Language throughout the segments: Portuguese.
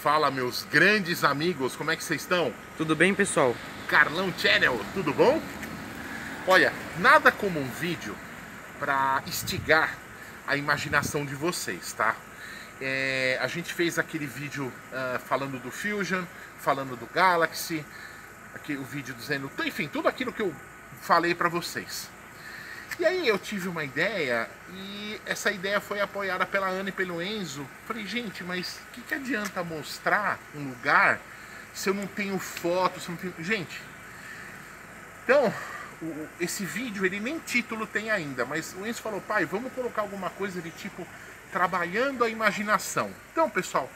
Fala, meus grandes amigos, como é que vocês estão? Tudo bem, pessoal? Carlão Channel, tudo bom? Olha, nada como um vídeo para instigar a imaginação de vocês, tá? A gente fez aquele vídeo falando do Fusion, falando do Galaxy, o vídeo dizendo, enfim, tudo aquilo que eu falei para vocês. E aí eu tive uma ideia e essa ideia foi apoiada pela Ana e pelo Enzo. Falei, gente, mas o que adianta mostrar um lugar se eu não tenho foto, se eu não tenho... Gente, então, esse vídeo, ele nem título tem ainda, mas o Enzo falou, pai, vamos colocar alguma coisa de tipo, trabalhando a imaginação. Então, pessoal,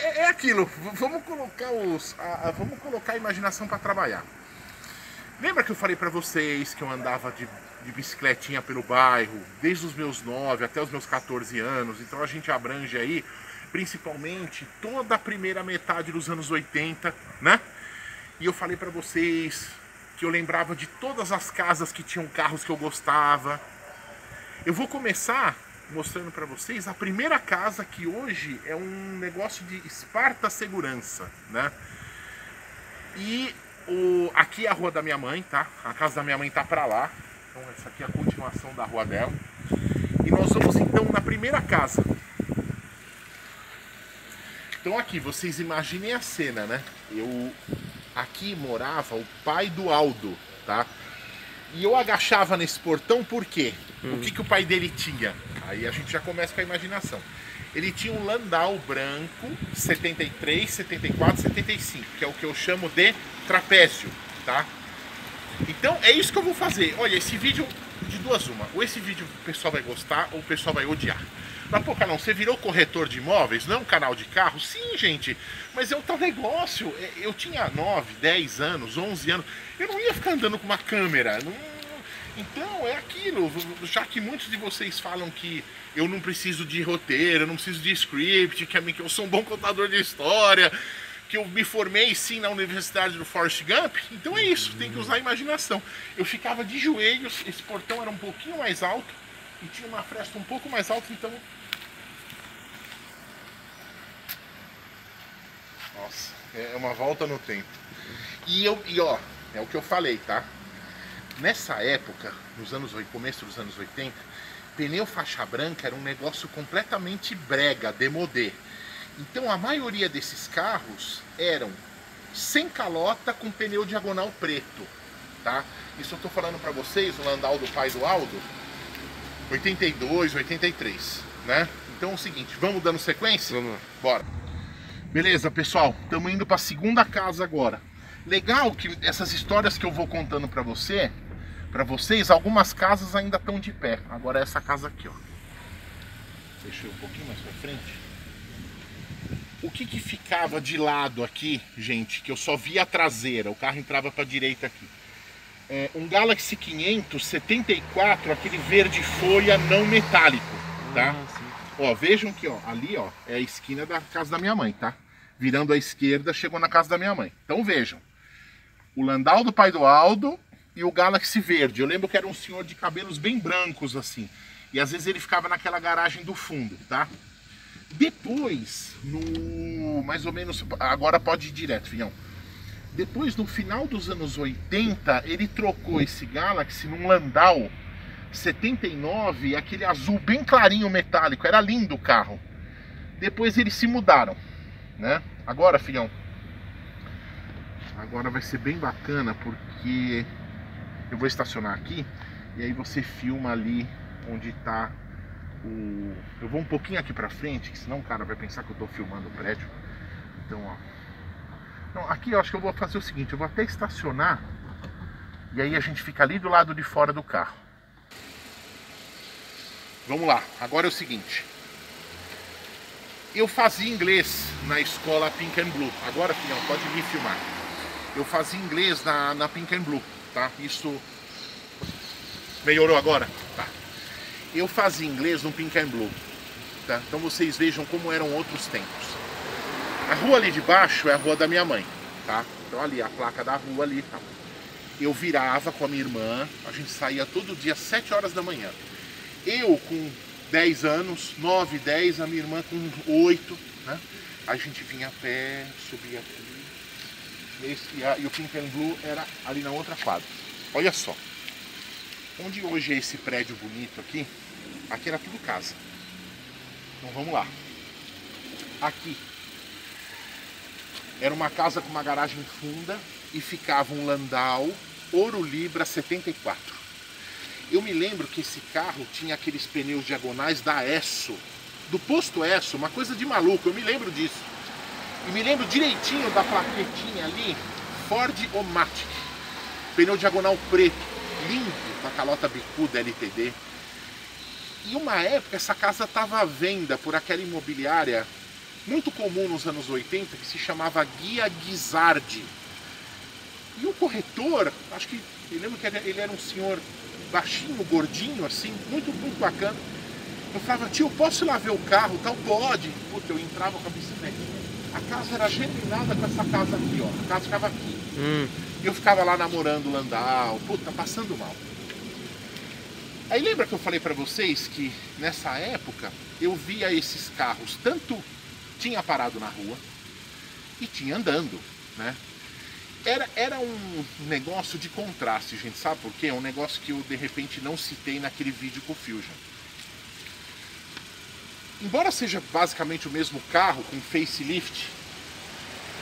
é aquilo, vamos colocar a imaginação para trabalhar. Lembra que eu falei para vocês que eu andava de bicicletinha pelo bairro, desde os meus 9 até os meus 14 anos, então a gente abrange aí, principalmente, toda a primeira metade dos anos 80, né? E eu falei para vocês que eu lembrava de todas as casas que tinham carros que eu gostava. Eu vou começar mostrando para vocês a primeira casa, que hoje é um negócio de Esparta Segurança, né? E aqui é a rua da minha mãe, tá? A casa da minha mãe tá pra lá. Então essa aqui é a continuação da rua dela. E nós vamos então na primeira casa. Então aqui, vocês imaginem a cena, né? Aqui morava o pai do Aldo, tá? E eu agachava nesse portão por quê? O que o pai dele tinha? Aí a gente já começa com a imaginação. Ele tinha um Landau branco, 73, 74, 75, que é o que eu chamo de trapézio, tá? Então é isso que eu vou fazer. Olha, esse vídeo de duas uma. Ou esse vídeo o pessoal vai gostar, ou o pessoal vai odiar. Mas, pô, Carlão, você virou corretor de imóveis, não é um canal de carro? Sim, gente, mas é o tal negócio. Eu tinha 9, 10 anos, 11 anos, eu não ia ficar andando com uma câmera, não... Então é aquilo, já que muitos de vocês falam que eu não preciso de roteiro, eu não preciso de script, que eu sou um bom contador de história, que eu me formei sim na Universidade do Forrest Gump, então é isso, tem que usar a imaginação. Eu ficava de joelhos, esse portão era um pouquinho mais alto e tinha uma fresta um pouco mais alta, então... Nossa, é uma volta no tempo. E ó, é o que eu falei, tá? Nessa época, começo dos anos 80, pneu faixa branca era um negócio completamente brega, demodê. Então a maioria desses carros eram sem calota com pneu diagonal preto, tá? Isso eu tô falando pra vocês, o Landau do pai do Aldo, 82, 83, né? Então é o seguinte, vamos dando sequência? Vamos lá. Bora. Beleza, pessoal, estamos indo pra segunda casa agora. Legal que essas histórias que eu vou contando pra vocês, algumas casas ainda estão de pé. Agora essa casa aqui, ó. Deixa eu um pouquinho mais pra frente. O que ficava de lado aqui, gente, que eu só via a traseira, o carro entrava pra direita aqui. Um Galaxy 500 74, aquele verde folha não metálico, tá? Ó, vejam que ó, ali ó, é a esquina da casa da minha mãe, tá? Virando à esquerda, chegou na casa da minha mãe. Então vejam, o Landau do pai do Aldo e o Galaxy verde. Eu lembro que era um senhor de cabelos bem brancos assim. E às vezes ele ficava naquela garagem do fundo, tá? Depois, mais ou menos, agora pode ir direto, filhão. Depois, no final dos anos 80, ele trocou esse Galaxy num Landau 79, aquele azul bem clarinho metálico. Era lindo o carro. Depois eles se mudaram, né? Agora, filhão, agora vai ser bem bacana porque eu vou estacionar aqui e aí você filma ali onde tá eu vou um pouquinho aqui pra frente, que senão o cara vai pensar que eu tô filmando o prédio. Então, ó. Não, aqui eu acho que eu vou fazer o seguinte, eu vou até estacionar e aí a gente fica ali do lado de fora do carro. Vamos lá, agora é o seguinte. Eu fazia inglês na escola Pink and Blue. Agora, filhão, pode me filmar. Eu fazia inglês na Pink and Blue, tá? Isso... Melhorou agora? Tá. Eu fazia inglês no Pink and Blue, tá? Então vocês vejam como eram outros tempos. A rua ali de baixo é a rua da minha mãe, tá? Então ali, a placa da rua ali, tá? Eu virava com a minha irmã, a gente saía todo dia às 7 horas da manhã. Eu com 10 anos, 9, 10, a minha irmã com 8, né? a gente vinha a pé, subia aqui. E o Pink and Blue era ali na outra quadra. Olha só. Onde hoje é esse prédio bonito aqui, aqui era tudo casa. Então vamos lá. Aqui era uma casa com uma garagem funda e ficava um Landau Ouro Libra 74. Eu me lembro que esse carro tinha aqueles pneus diagonais da Esso, do posto Esso, uma coisa de maluco, eu me lembro disso. E me lembro direitinho da plaquetinha ali, Ford Omatic, pneu diagonal preto, lindo, com a calota bicuda LTD. E uma época essa casa estava à venda por aquela imobiliária muito comum nos anos 80, que se chamava Guia Guizardi. E o corretor, acho que, eu lembro que ele era um senhor baixinho, gordinho, assim, muito bacana. Eu falava, tio, posso ir lá ver o carro? Tal, pode. Puta, eu entrava com a bicicletinha. A casa era geminada com essa casa aqui, ó. A casa ficava aqui. E eu ficava lá namorando o Landau, puta, passando mal. Aí lembra que eu falei pra vocês que nessa época eu via esses carros, tanto tinha parado na rua e tinha andando, né? Era um negócio de contraste, gente, sabe por quê? É um negócio que eu de repente não citei naquele vídeo com o Fusion. Embora seja basicamente o mesmo carro, com facelift,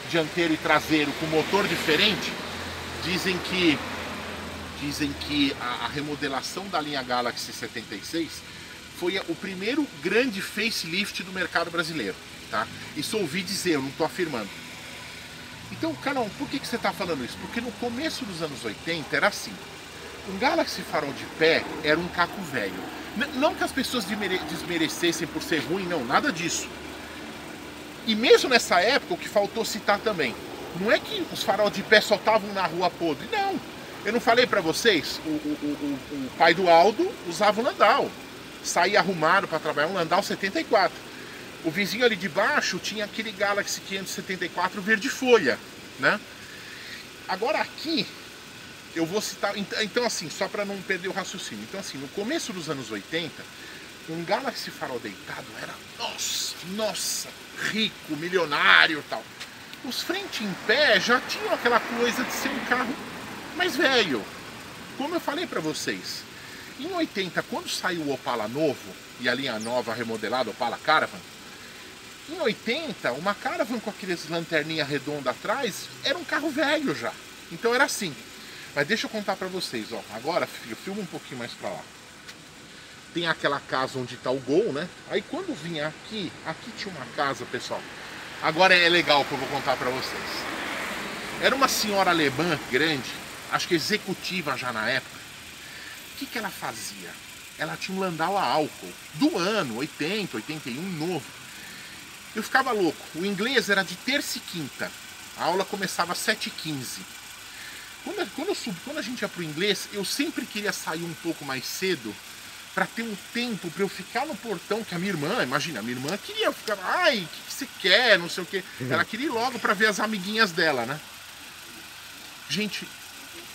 dianteiro e traseiro, com motor diferente, dizem que a remodelação da linha Galaxy 76 foi o primeiro grande facelift do mercado brasileiro, tá? Isso ouvi dizer, eu não estou afirmando. Então, Carlão, por que você está falando isso? Porque no começo dos anos 80 era assim. Um Galaxy farol de pé era um caco velho. Não que as pessoas desmerecessem por ser ruim, não, nada disso. E mesmo nessa época, o que faltou citar também, não é que os farol de pé só estavam na rua podre, não. Eu não falei pra vocês, o pai do Aldo usava um Landau. Saía arrumado para trabalhar, um Landau 74. O vizinho ali de baixo tinha aquele Galaxy 574 verde folha, né? Agora aqui, eu vou citar, então assim, só para não perder o raciocínio. Então assim, no começo dos anos 80, um Galaxy farol deitado era, nossa, rico, milionário e tal. Os frente em pé já tinham aquela coisa de ser um carro mais velho. Como eu falei para vocês, em 80, quando saiu o Opala novo, e a linha nova remodelada, Opala Caravan, em 80, uma Caravan com aqueles lanterninha redonda atrás, era um carro velho já. Então era assim. Mas deixa eu contar pra vocês, ó. Agora, filho, filma um pouquinho mais pra lá. Tem aquela casa onde tá o Gol, né? Aí quando vinha aqui tinha uma casa, pessoal. Agora é legal que eu vou contar pra vocês. Era uma senhora alemã grande, acho que executiva já na época. O que ela fazia? Ela tinha um Landau a álcool, do ano 80, 81, novo. Eu ficava louco. O inglês era de terça e quinta. A aula começava às 7h15. Quando a gente ia pro inglês, eu sempre queria sair um pouco mais cedo para ter um tempo para eu ficar no portão, que a minha irmã, imagina, a minha irmã queria ficar, ai, o que você quer, não sei o quê. Ela queria ir logo para ver as amiguinhas dela, né? Gente,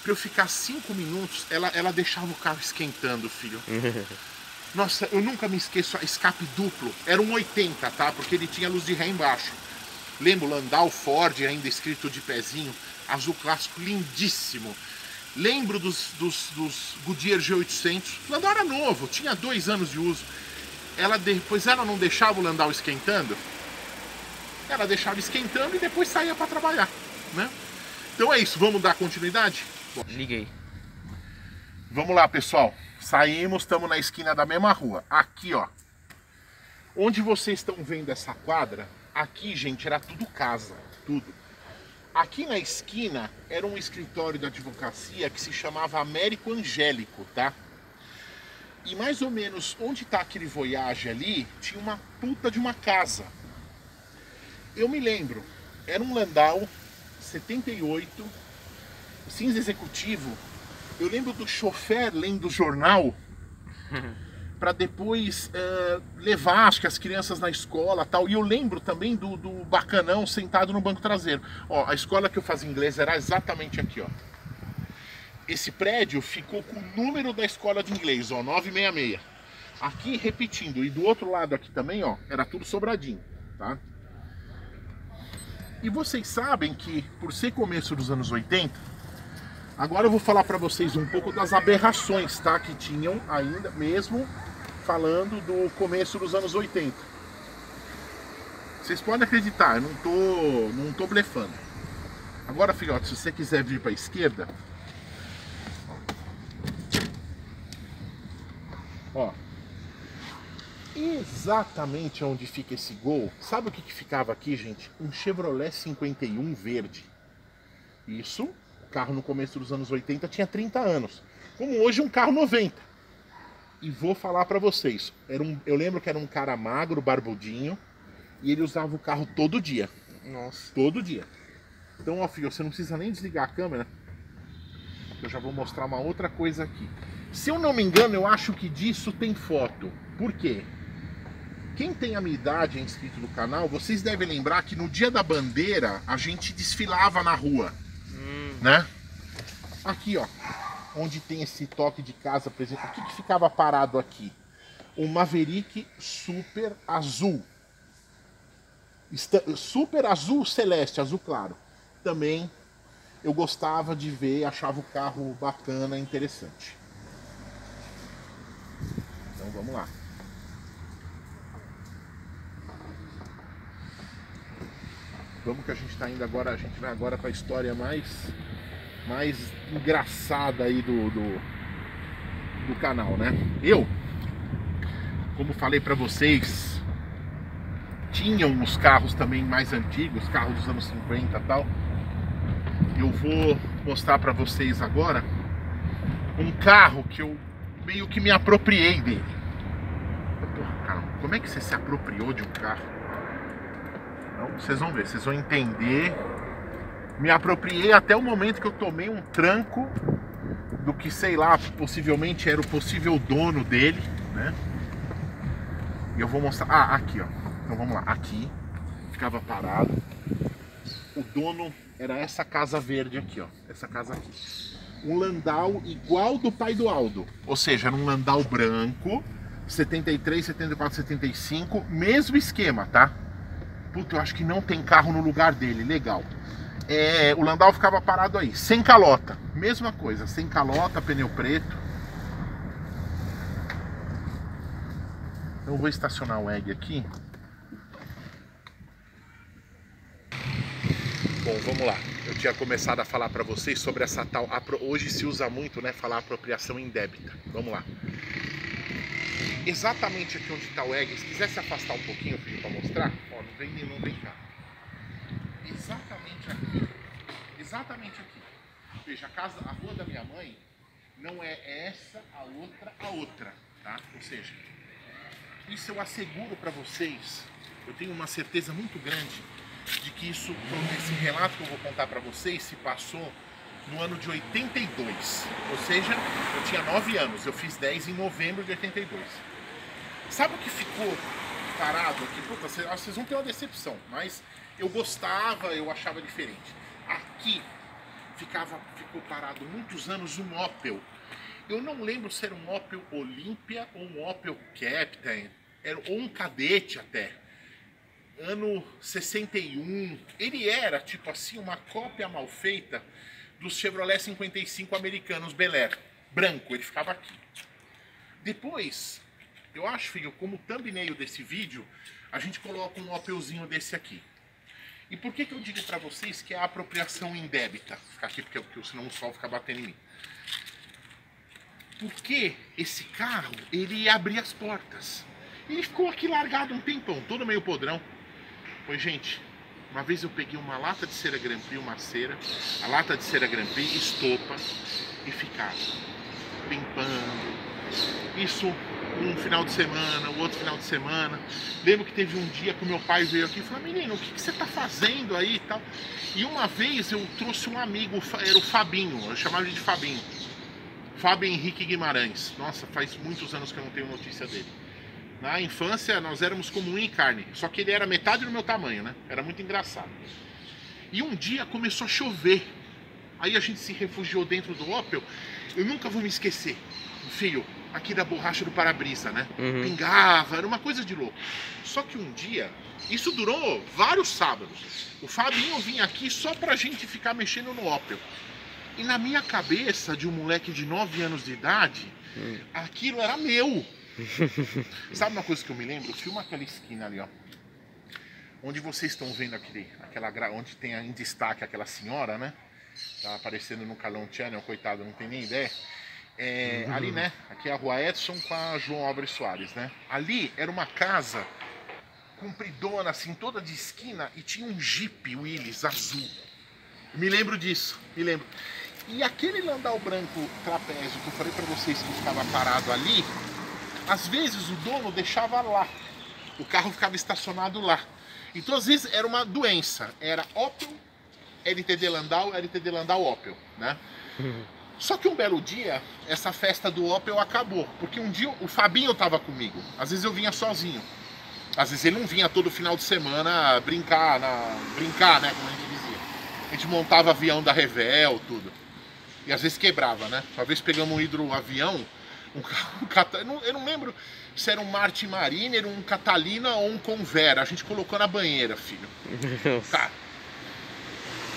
para eu ficar 5 minutos, ela deixava o carro esquentando, filho. Nossa, eu nunca me esqueço, a escape duplo, era um 80, tá? Porque ele tinha luz de ré embaixo. Lembro, Landau Ford, ainda escrito de pezinho, azul clássico, lindíssimo. Lembro dos Goodyear G800, o Landau era novo, tinha 2 anos de uso. Depois ela não deixava o Landau esquentando, ela deixava esquentando e depois saía para trabalhar, né? Então é isso, vamos dar continuidade? Liguei. Vamos lá, pessoal. Saímos, estamos na esquina da mesma rua. Aqui, ó. Onde vocês estão vendo essa quadra, aqui, gente, era tudo casa, tudo. Aqui na esquina era um escritório da advocacia que se chamava Américo Angélico, tá? E mais ou menos onde tá aquele Voyage ali, tinha uma puta de uma casa. Eu me lembro, era um Landau 78, cinza executivo. Eu lembro do chofer lendo o jornal para depois levar, acho que as crianças na escola tal. E eu lembro também do bacanão sentado no banco traseiro. Ó, a escola que eu fazia inglês era exatamente aqui, ó. Esse prédio ficou com o número da escola de inglês, ó, 966. Aqui repetindo, e do outro lado aqui também, ó, era tudo sobradinho, tá? E vocês sabem que, por ser começo dos anos 80, agora eu vou falar para vocês um pouco das aberrações, tá? Que tinham ainda, mesmo falando do começo dos anos 80. Vocês podem acreditar, eu não tô blefando. Agora, filhote, se você quiser vir para a esquerda, ó, exatamente onde fica esse Gol, sabe o que ficava aqui, gente? Um Chevrolet 51 verde. Isso, o carro no começo dos anos 80 tinha 30 anos. Como hoje um carro 90. E vou falar pra vocês, eu lembro que era um cara magro, barbudinho, e ele usava o carro todo dia. Nossa. Todo dia. Então, ó, filho, você não precisa nem desligar a câmera. Eu já vou mostrar uma outra coisa aqui. Se eu não me engano, eu acho que disso tem foto. Por quê? Quem tem a minha idade é inscrito no canal, vocês devem lembrar que no dia da bandeira a gente desfilava na rua, né? Aqui, ó, onde tem esse toque de casa presente, o que ficava parado aqui? Um Maverick super azul. Super azul celeste, azul claro. Também eu gostava de ver, achava o carro bacana, interessante. Então vamos lá. Vamos que a gente está indo agora, a gente vai agora para a história mais engraçada aí do canal, né? Eu, como falei para vocês, tinha uns carros também mais antigos, carros dos anos 50 e tal. Eu vou mostrar para vocês agora um carro que eu meio que me apropriei dele. Porra, cara, como é que você se apropriou de um carro? Não, vocês vão ver, vocês vão entender. Me apropriei até o momento que eu tomei um tranco do que, sei lá, possivelmente era o possível dono dele, né? E eu vou mostrar. Ah, aqui, ó. Então vamos lá. Aqui ficava parado. O dono era essa casa verde aqui, ó. Essa casa aqui. Um Landau igual do pai do Aldo. Ou seja, era um Landau branco, 73, 74, 75, mesmo esquema, tá? Puta, eu acho que não tem carro no lugar dele, legal. O Landau ficava parado aí, sem calota. Mesma coisa, sem calota, pneu preto. Eu vou estacionar o Egg aqui. Bom, vamos lá. Eu tinha começado a falar para vocês sobre essa tal... Hoje se usa muito, né, falar apropriação indébita. Vamos lá. Exatamente aqui onde está o Egg, se quiser se afastar um pouquinho, filho, para mostrar. Ó, não vem cá. Exatamente aqui. Exatamente aqui. Veja, a rua da minha mãe não é essa, a outra, tá? Ou seja, isso eu asseguro para vocês, eu tenho uma certeza muito grande de que esse relato que eu vou contar para vocês se passou no ano de 82. Ou seja, eu tinha 9 anos, eu fiz 10 em novembro de 82. Sabe o que ficou parado aqui? Puta, vocês vão ter uma decepção, mas eu gostava, eu achava diferente. Aqui ficou parado muitos anos um Opel. Eu não lembro se era um Opel Olympia ou um Opel Captain, ou um Cadete até. Ano 61. Ele era, tipo assim, uma cópia mal feita dos Chevrolet 55 americanos Bel Air. Branco, ele ficava aqui. Depois, eu acho, filho, como thumbnail desse vídeo, a gente coloca um Opelzinho desse aqui. E por que eu digo pra vocês que é a apropriação indébita? Vou ficar aqui porque senão o sol fica batendo em mim. Porque esse carro, ele abria as portas. Ele ficou aqui largado um tempão, todo meio podrão. Pois, gente, uma vez eu peguei uma lata de cera Grand Prix, uma cera, a lata de cera Grand Prix, estopa, e ficava limpando. Isso um final de semana, o outro final de semana. Lembro que teve um dia que o meu pai veio aqui e falou: menino, o que você tá fazendo aí e tal? E uma vez eu trouxe um amigo, era o Fabinho, eu chamava ele de Fabinho. Fábio Henrique Guimarães. Nossa, faz muitos anos que eu não tenho notícia dele. Na infância nós éramos como unha e carne, só que ele era metade do meu tamanho, né? Era muito engraçado. E um dia começou a chover. Aí a gente se refugiou dentro do Opel. Eu nunca vou me esquecer. Filho, aqui da borracha do para-brisa, né? Pingava, era uma coisa de louco. Só que um dia, isso durou vários sábados. O Fabinho vinha aqui só pra gente ficar mexendo no Opel. E na minha cabeça, de um moleque de 9 anos de idade, aquilo era meu. Sabe uma coisa que eu me lembro? Filma aquela esquina ali, ó. Onde vocês estão vendo onde tem em destaque aquela senhora, né? Tá aparecendo no Calão Channel, coitado, não tem nem ideia. Ali, né? Aqui é a Rua Edson com a João Álvares Soares, né? Ali era uma casa compridona, assim, toda de esquina, e tinha um Jeep Willys azul. Me lembro disso, me lembro. E aquele Landau branco trapézio que eu falei pra vocês que ficava parado ali, às vezes o dono deixava lá. O carro ficava estacionado lá. Então, às vezes, era uma doença. Era Opel, LTD Landau, Opel, né? Só que um belo dia, essa festa do Opel acabou. Porque um dia o Fabinho tava comigo. Às vezes eu vinha sozinho. Às vezes ele não vinha todo final de semana brincar, né? Como a gente dizia. A gente montava avião da Revel, tudo. E às vezes quebrava, né? Uma vez pegamos um hidroavião, eu não lembro se era um Martin Mariner, um Catalina ou um Convera. A gente colocou na banheira, filho. Tá.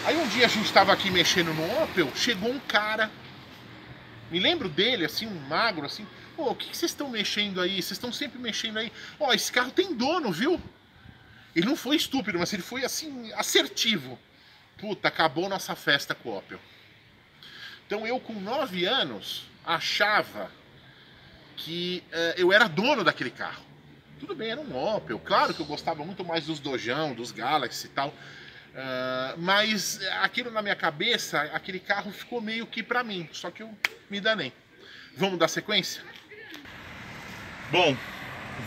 Aí um dia a gente tava aqui mexendo no Opel, chegou um cara. Me lembro dele, assim, um magro, assim. Pô, o que vocês estão mexendo aí? Vocês estão sempre mexendo aí. Ó, esse carro tem dono, viu? Ele não foi estúpido, mas ele foi, assim, assertivo. Puta, acabou nossa festa com o Opel. Então eu, com 9 anos, achava que eu era dono daquele carro. Tudo bem, era um Opel. Claro que eu gostava muito mais dos Dojão, dos Galaxy e tal. Mas aquilo na minha cabeça, aquele carro ficou meio que pra mim. Só que eu me danei. Vamos dar sequência? Bom,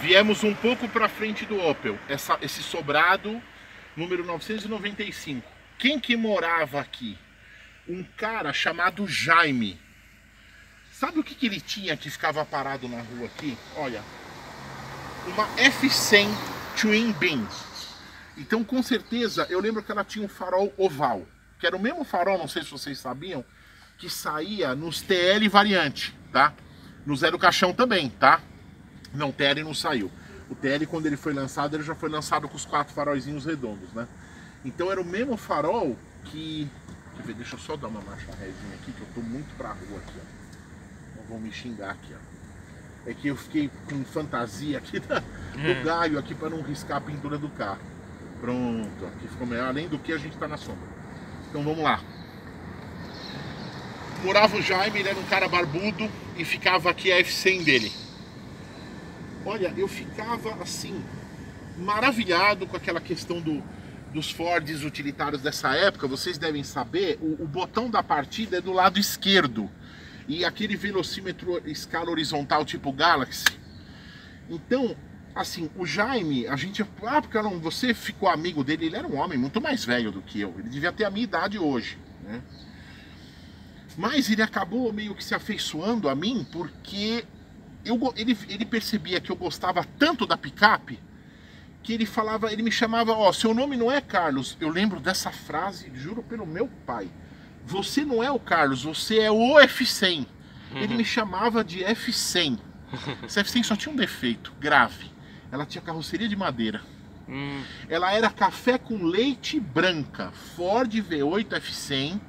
viemos um pouco pra frente do Opel. Esse sobrado, número 995. Quem que morava aqui? Um cara chamado Jaime. Sabe o que ele tinha que ficava parado na rua aqui? Olha, uma F100 Twin Beam. Então, com certeza, eu lembro que ela tinha um farol oval, que era o mesmo farol, não sei se vocês sabiam, que saía nos TL variante, tá? No Zero Caixão também, tá? Não, o TL não saiu. O TL, quando ele foi lançado, ele já foi lançado com os 4 faróizinhos redondos, né? Então era o mesmo farol que... Quer ver, deixa eu só dar uma marcha rézinha aqui, que eu tô muito pra rua aqui, ó. Não vão me xingar aqui, ó. É que eu fiquei com fantasia aqui do galho aqui pra não riscar a pintura do carro. Pronto, aqui ficou melhor, além do que a gente tá na sombra. Então vamos lá. Morava o Jaime, ele era um cara barbudo e ficava aqui a F100 dele. Olha, eu ficava assim, maravilhado com aquela questão dos Fords utilitários dessa época. Vocês devem saber, o botão da partida é do lado esquerdo. E aquele velocímetro escala horizontal tipo Galaxy. Então, assim, o Jaime, a gente... porque não, você ficou amigo dele, ele era um homem muito mais velho do que eu. Ele devia ter a minha idade hoje, né? Mas ele acabou meio que se afeiçoando a mim porque ele percebia que eu gostava tanto da picape que ele me chamava, ó, seu nome não é Carlos. Eu lembro dessa frase, juro pelo meu pai. Você não é o Carlos, você é o F100. Ele me chamava de F100. Essa F100 só tinha um defeito grave. Ela tinha carroceria de madeira. Ela era café com leite branca. Ford V8 F100.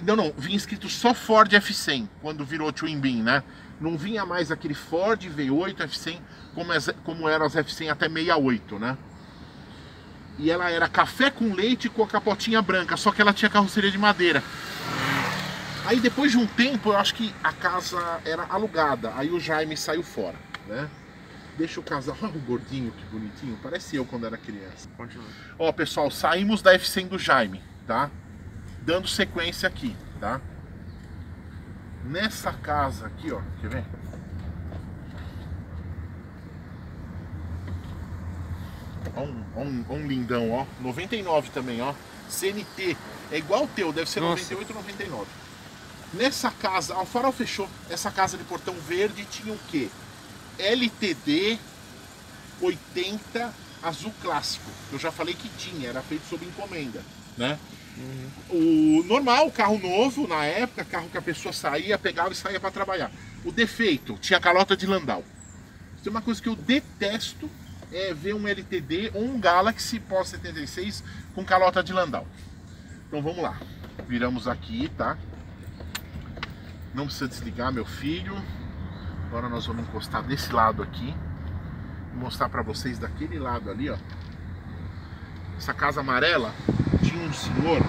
Não, vinha escrito só Ford F100 quando virou Twin Beam, né? Não vinha mais aquele Ford V8 F100 como eram as F100 até 68, né? E ela era café com leite com a capotinha branca, só que ela tinha carroceria de madeira. Aí depois de um tempo, eu acho que a casa era alugada. Aí o Jaime saiu fora, né? Deixa o casal... Olha o gordinho, que bonitinho. Parece eu quando era criança. Continua. Ó, pessoal, saímos da F100 do Jaime, tá? Dando sequência aqui, tá? Nessa casa aqui, ó. Quer ver? Ó um lindão, ó. 99 também, ó. CNT. É igual o teu, deve ser 98 ou 99. Nessa casa, o farol fechou. Essa casa de portão verde tinha o quê? LTD 80 azul clássico. Eu já falei que tinha, era feito sob encomenda, né? O normal, carro novo na época, carro que a pessoa saía, pegava e saía para trabalhar. O defeito, tinha calota de Landau. Tem uma coisa que eu detesto, é ver um LTD ou um Galaxy Pós 76 com calota de Landau. Então vamos lá. Viramos aqui, tá? Não precisa desligar, meu filho. Agora nós vamos encostar desse lado aqui. Vou mostrar pra vocês daquele lado ali, ó. Essa casa amarela tinha um senhor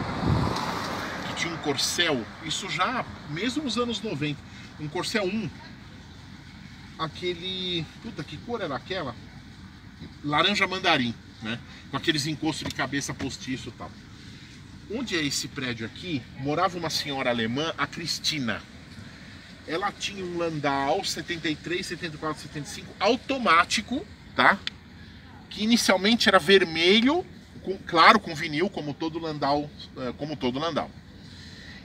que tinha um Corcel. Isso já, mesmo nos anos 90. Um Corcel 1. Aquele... Puta, que cor era aquela? Laranja mandarim, né? Com aqueles encostos de cabeça postiço e tal. Onde é esse prédio aqui, morava uma senhora alemã, a Cristina. Ela tinha um Landau 73, 74, 75 automático, tá? Que inicialmente era vermelho, claro, com vinil, como todo Landau,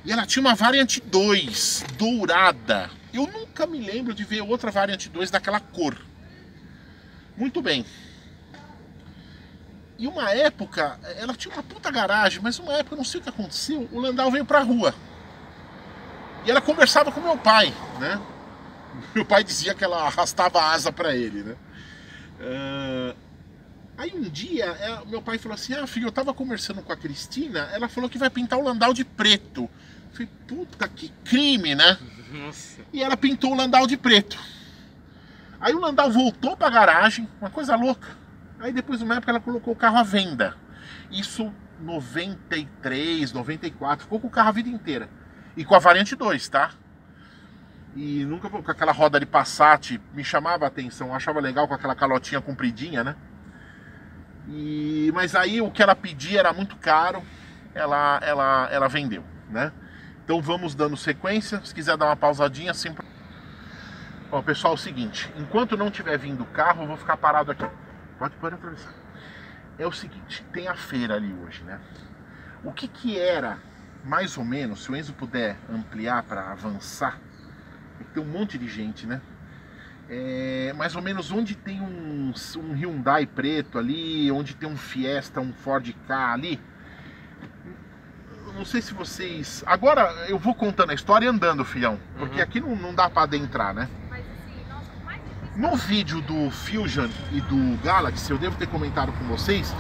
E ela tinha uma variante 2, dourada. Eu nunca me lembro de ver outra variante 2 daquela cor. Muito bem. E uma época, ela tinha uma puta garagem, mas uma época, não sei o que aconteceu, o Landau veio pra rua. E ela conversava com meu pai, né? Meu pai dizia que ela arrastava a asa pra ele, né? Aí um dia, meu pai falou assim, filho, eu tava conversando com a Cristina, ela falou que vai pintar o Landau de preto. Eu falei, puta, que crime, né? Nossa. E ela pintou o Landau de preto. Aí o Landau voltou pra garagem, uma coisa louca. Aí depois de uma época ela colocou o carro à venda. Isso 93, 94, ficou com o carro a vida inteira. E com a variante 2, tá? E nunca com aquela roda de Passat, me chamava a atenção, eu achava legal com aquela calotinha compridinha, né? Mas aí o que ela pedia era muito caro, ela vendeu, né? Então vamos dando sequência, se quiser dar uma pausadinha, sempre... Ó, pessoal, é o seguinte, enquanto não tiver vindo o carro, eu vou ficar parado aqui. Pode atravessar. É o seguinte, tem a feira ali hoje, né? O que era, mais ou menos, se o Enzo puder ampliar para avançar, tem um monte de gente, né? Mais ou menos onde tem um Hyundai preto ali, onde tem um Fiesta, um Ford Ka ali. Eu não sei se vocês... Agora eu vou contando a história e andando, filhão, porque aqui não dá para adentrar, né? No vídeo do Fusion e do Galaxy, eu devo ter comentado com vocês,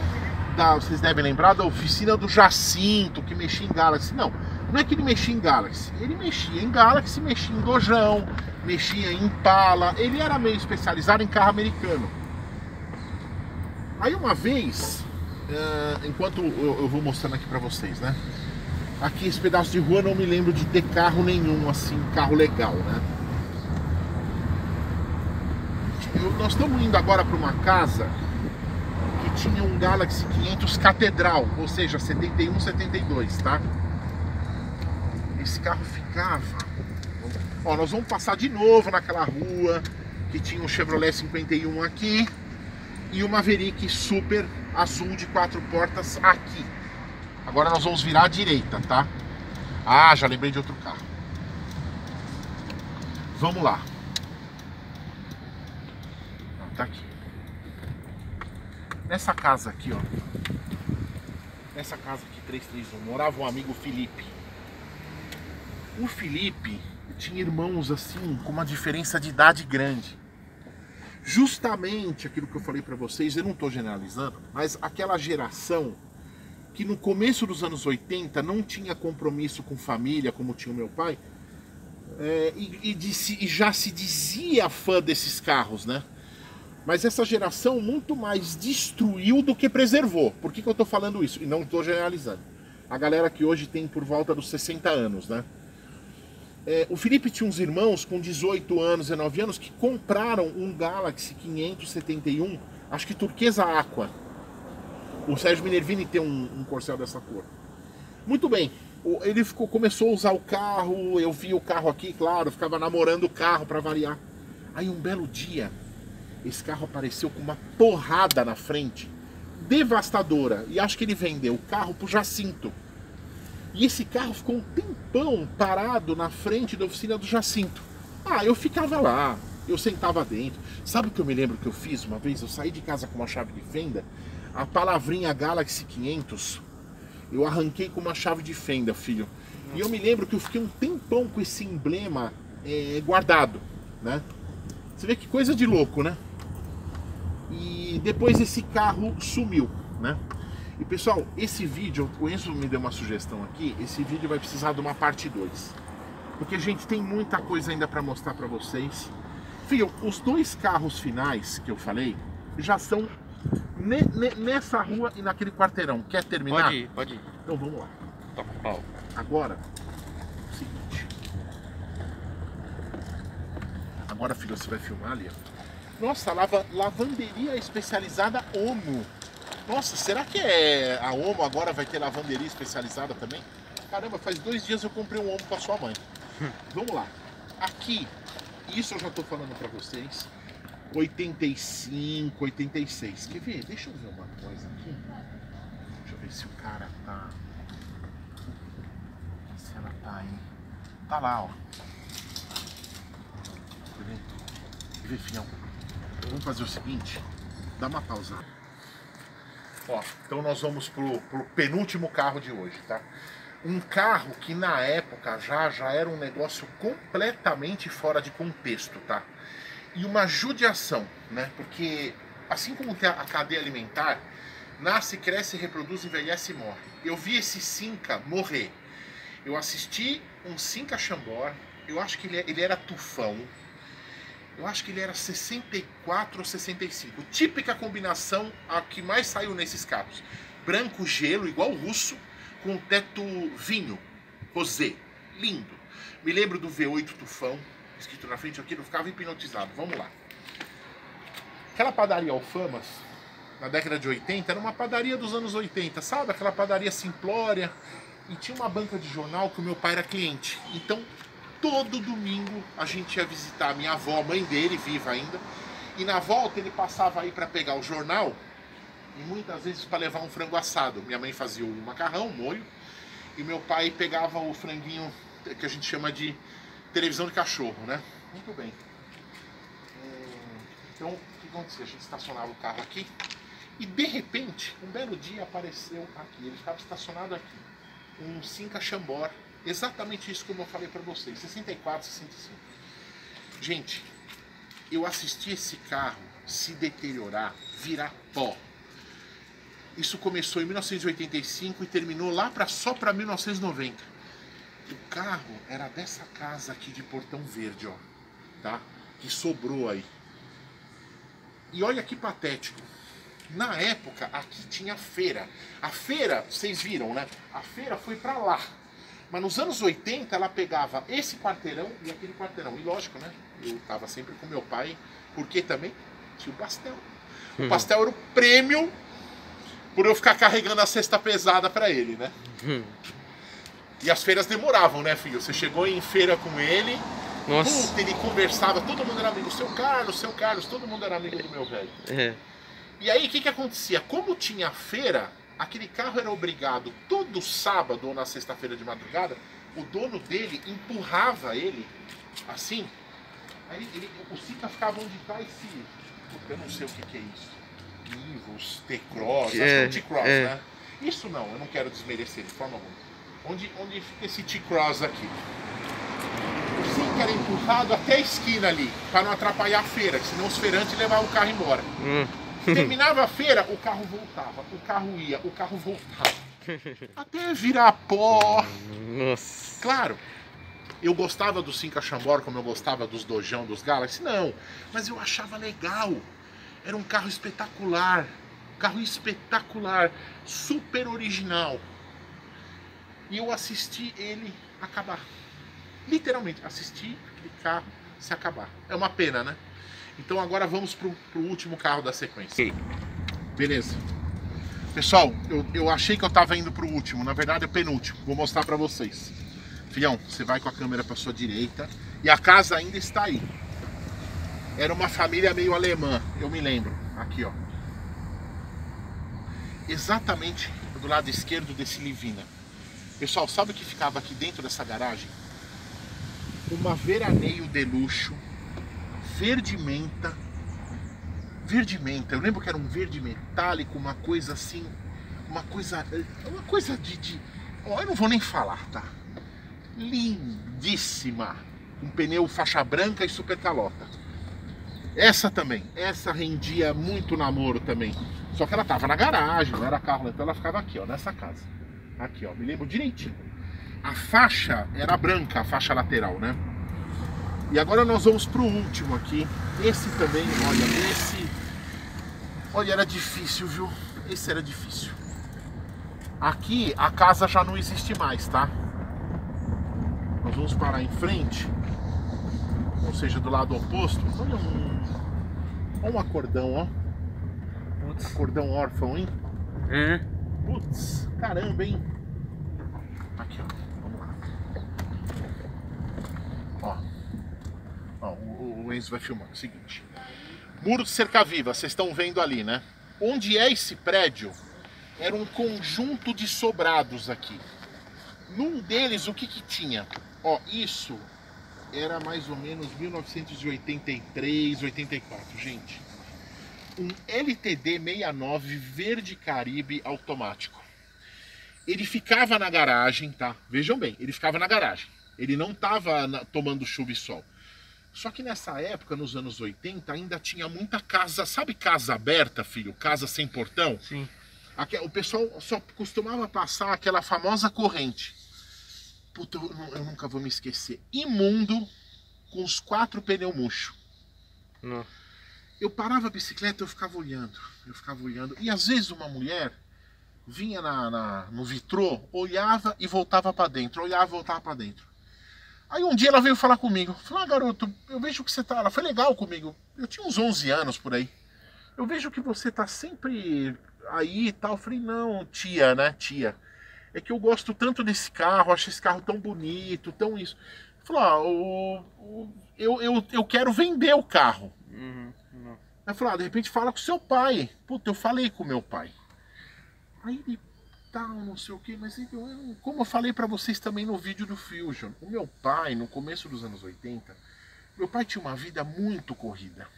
vocês devem lembrar da oficina do Jacinto, que mexia em Galaxy. Não é que ele mexia em Galaxy. Ele mexia em Galaxy, mexia em Dojão, mexia em Impala. Ele era meio especializado em carro americano. Aí uma vez, enquanto eu vou mostrando aqui pra vocês, né? Aqui esse pedaço de rua não me lembro de ter carro nenhum, assim, carro legal, né? Nós estamos indo agora para uma casa que tinha um Galaxy 500 Catedral, ou seja, 71, 72, tá? Esse carro ficava... Ó, nós vamos passar de novo naquela rua que tinha um Chevrolet 51 aqui e uma Maverick Super azul de 4 portas aqui. Agora nós vamos virar à direita, tá? Ah, já lembrei de outro carro. Vamos lá. Tá aqui. Nessa casa aqui, ó. Nessa casa aqui, 331, morava um amigo Felipe. O Felipe tinha irmãos assim, com uma diferença de idade grande. Justamente aquilo que eu falei pra vocês, eu não tô generalizando, mas aquela geração que no começo dos anos 80 não tinha compromisso com família, como tinha o meu pai, e já se dizia fã desses carros, né? Mas essa geração muito mais destruiu do que preservou. Por que eu tô falando isso? E não tô generalizando. A galera que hoje tem por volta dos 60 anos, né? O Felipe tinha uns irmãos com 18 anos, 19 anos, que compraram um Galaxy 571, acho que turquesa aqua. O Sérgio Minervini tem um Corcel dessa cor. Muito bem, ele começou a usar o carro, eu vi o carro aqui, claro, ficava namorando o carro para variar. Aí um belo dia, esse carro apareceu com uma porrada na frente, devastadora, e acho que ele vendeu o carro pro Jacinto. E esse carro ficou um tempão parado na frente da oficina do Jacinto. Ah, eu ficava lá, eu sentava dentro. Sabe o que eu me lembro que eu fiz uma vez? Eu saí de casa com uma chave de fenda, a palavrinha Galaxy 500, eu arranquei com uma chave de fenda, filho. E eu me lembro que eu fiquei um tempão com esse emblema guardado. né? Você vê que coisa de louco, né? E depois esse carro sumiu, né? E pessoal, esse vídeo, o Enzo me deu uma sugestão aqui, esse vídeo vai precisar de uma parte 2. Porque, gente, tem muita coisa ainda para mostrar para vocês. Filho, os 2 carros finais que eu falei já são nessa rua e naquele quarteirão. Quer terminar? Pode ir, pode ir. Então vamos lá. Toca o pau. Agora, o seguinte. Agora, filho, você vai filmar ali, ó. Nossa, lavanderia especializada Omo. Nossa, será que a Omo agora vai ter lavanderia especializada também? Caramba, faz 2 dias eu comprei um Omo com a sua mãe. Vamos lá. Aqui, isso eu já tô falando pra vocês. 85, 86. Quer ver? Deixa eu ver uma coisa aqui. Deixa eu ver se o cara tá... Se ela tá aí. Tá lá, ó. Quer ver, filhão? Vamos fazer o seguinte. Dá uma pausa. Ó, então nós vamos pro penúltimo carro de hoje, tá? Um carro que na época já era um negócio completamente fora de contexto, tá? E uma judiação, né? Porque assim como tem a cadeia alimentar, nasce, cresce, reproduz, envelhece e morre. Eu vi esse Cinca morrer. Eu assisti um Cinca Chambord, eu acho que ele era tufão. Eu acho que ele era 64 ou 65. Típica combinação a que mais saiu nesses carros. Branco gelo, igual o russo, com teto vinho, rosé, lindo. Me lembro do V8 Tufão, escrito na frente aqui, eu ficava hipnotizado. Vamos lá. Aquela padaria Alfamas, na década de 80, era uma padaria dos anos 80, sabe? Aquela padaria simplória. E tinha uma banca de jornal que o meu pai era cliente. Então, todo domingo a gente ia visitar a minha avó, mãe dele, viva ainda. E na volta ele passava aí para pegar o jornal. E muitas vezes para levar um frango assado. Minha mãe fazia o macarrão, o molho, e meu pai pegava o franguinho que a gente chama de televisão de cachorro, né? Muito bem. Então, o que acontecia? A gente estacionava o carro aqui e de repente, um belo dia apareceu aqui, ele ficava estacionado aqui, um Cinca Chambord, exatamente isso como eu falei para vocês, 64, 65. Gente, eu assisti esse carro se deteriorar, virar pó. Isso começou em 1985 e terminou lá só para 1990. O carro era dessa casa aqui de Portão Verde, ó, tá? Que sobrou aí. E olha que patético. Na época, aqui tinha feira. A feira, vocês viram, né? A feira foi para lá. Mas nos anos 80, ela pegava esse quarteirão e aquele quarteirão. E lógico, né? Eu tava sempre com meu pai, porque também tinha o pastel. O pastel era o prêmio por eu ficar carregando a cesta pesada para ele, né? E as feiras demoravam, né, filho? Você chegou em feira com ele, Nossa. puta, ele conversava, todo mundo era amigo. Seu Carlos, todo mundo era amigo do meu velho. É. E aí, o que acontecia? Como tinha feira, aquele carro era obrigado, todo sábado ou na sexta-feira de madrugada, o dono dele empurrava ele, assim, aí o Cinca ficava onde tá esse... Eu não sei o que é isso. Nivus, T-Cross, acho que é um T-Cross, né? Isso não, eu não quero desmerecer de forma alguma. Onde fica esse T-Cross aqui? O Cinca era empurrado até a esquina ali, para não atrapalhar a feira, senão os feirantes levavam o carro embora. Terminava a feira, o carro voltava, o carro ia, o carro voltava. Até virar pó. Nossa. Claro, eu gostava do Cinca Chambord como eu gostava dos Dojão, dos Galaxy, não. Mas eu achava legal. Era um carro espetacular. Super original. E eu assisti ele acabar. Literalmente, assisti aquele carro se acabar. É uma pena, né? Então agora vamos pro último carro da sequência. Beleza. Pessoal, eu achei que eu tava indo pro último. Na verdade é o penúltimo. Vou mostrar pra vocês. Filhão, você vai com a câmera pra sua direita. E a casa ainda está aí. Era uma família meio alemã, eu me lembro. Aqui, ó. Exatamente do lado esquerdo desse Livina. Pessoal, sabe o que ficava aqui dentro dessa garagem? Uma veraneio de luxo, verde menta. Verde menta, eu lembro que era um verde metálico, uma coisa assim, uma coisa de... Ó, eu não vou nem falar, tá? Lindíssima. com pneu faixa branca e super calota. Essa também, essa rendia muito namoro também. Só que ela tava na garagem, não era carro, então ela ficava aqui, ó, nessa casa. Aqui, ó, me lembro direitinho. A faixa era branca, a faixa lateral, né? E agora nós vamos pro último aqui. Esse também, olha, esse... Olha, era difícil, viu? Esse era difícil. Aqui a casa já não existe mais, tá? Nós vamos parar em frente, ou seja, do lado oposto. Olha um acordão, ó. Putz. Acordão órfão, hein? Putz, caramba, hein? Aqui, ó. Vamos lá. Ó, o Enzo vai filmar. É o seguinte. Muro de cerca-viva, vocês estão vendo ali, né? Onde é esse prédio? Era um conjunto de sobrados aqui. Num deles, o que que tinha? Ó, isso era mais ou menos 1983, 84, gente. Um LTD 69 verde Caribe automático. Ele ficava na garagem, tá? Vejam bem, ele ficava na garagem. Ele não tava tomando chuva e sol. Só que nessa época, nos anos 80, ainda tinha muita casa, sabe casa aberta, filho? Casa sem portão? Sim. O pessoal só costumava passar aquela famosa corrente. Puta, eu nunca vou me esquecer. Imundo, com os 4 pneus murchos. Não. Eu parava a bicicleta, eu ficava olhando. E às vezes uma mulher vinha no vitrô, olhava e voltava para dentro. Olhava e voltava para dentro. Aí um dia ela veio falar comigo. Falou, garoto, eu vejo que você tá... Ela foi legal comigo. Eu tinha uns 11 anos por aí. Eu vejo que você tá sempre aí e tal. Eu falei, não, tia, né, tia. É que eu gosto tanto desse carro, acho esse carro tão bonito, tão isso. Falou, eu quero vender o carro. Aí falou, de repente fala com seu pai. Puta, eu falei com meu pai. Aí ele, tal, não sei o que, mas como eu falei pra vocês também no vídeo do Fusion, o meu pai, no começo dos anos 80, meu pai tinha uma vida muito corrida.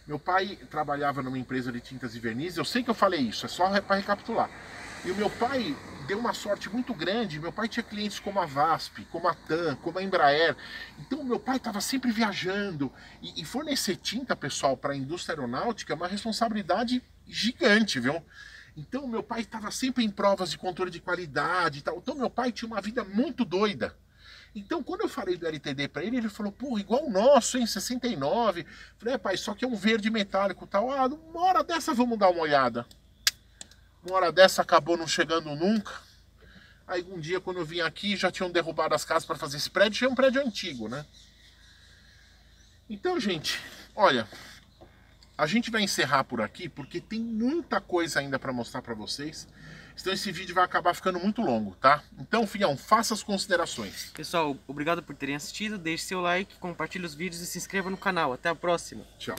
Meu pai trabalhava numa empresa de tintas e vernizes, eu sei que eu falei isso, é só para recapitular. E o meu pai deu uma sorte muito grande, meu pai tinha clientes como a VASP, como a TAM, como a Embraer. Então o meu pai estava sempre viajando. E fornecer tinta, pessoal, para a indústria aeronáutica é uma responsabilidade gigante, viu? Então meu pai estava sempre em provas de controle de qualidade e tal. Então meu pai tinha uma vida muito doida. Então, quando eu falei do LTD para ele, ele falou, pô, igual o nosso, hein, 69. Falei, pai, só que é um verde metálico e tal. Ah, uma hora dessa vamos dar uma olhada. Uma hora dessa acabou não chegando nunca. Aí um dia, quando eu vim aqui, já tinham derrubado as casas para fazer esse prédio. Já é um prédio antigo, né? Então, gente, olha, a gente vai encerrar por aqui, porque tem muita coisa ainda para mostrar para vocês. Então esse vídeo vai acabar ficando muito longo, tá? Então, filhão, faça as considerações. Pessoal, obrigado por terem assistido. Deixe seu like, compartilhe os vídeos e se inscreva no canal. Até a próxima. Tchau.